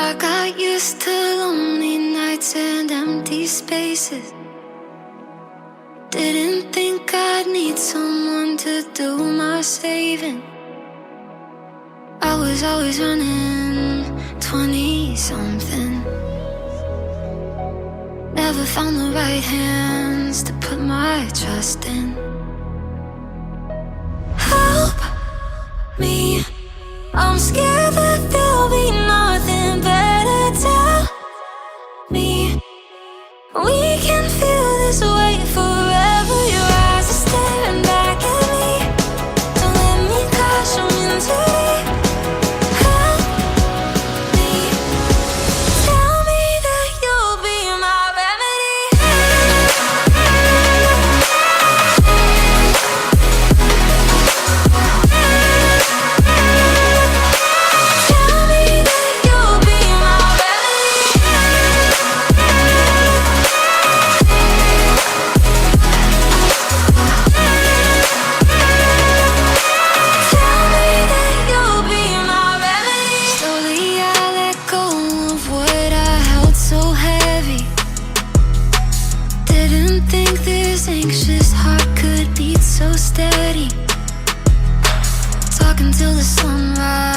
I got used to lonely nights and empty spaces. Didn't think I'd need someone to do my saving. I was always running 20-something. Never found the right hands to put my trust in. Help me, I'm scared that there'll be nothing better. Tell me we can feel this way forever. Your eyes are staring back at me. Don't let me crash them into deep. Help me, tell me that you'll be my remedy. Tell me that you'll be my remedy. Tell me that you'll be my remedy. Slowly I let go of what I held so heavy. Didn't think this anxious heart could beat so steady. Talking till the sunrise.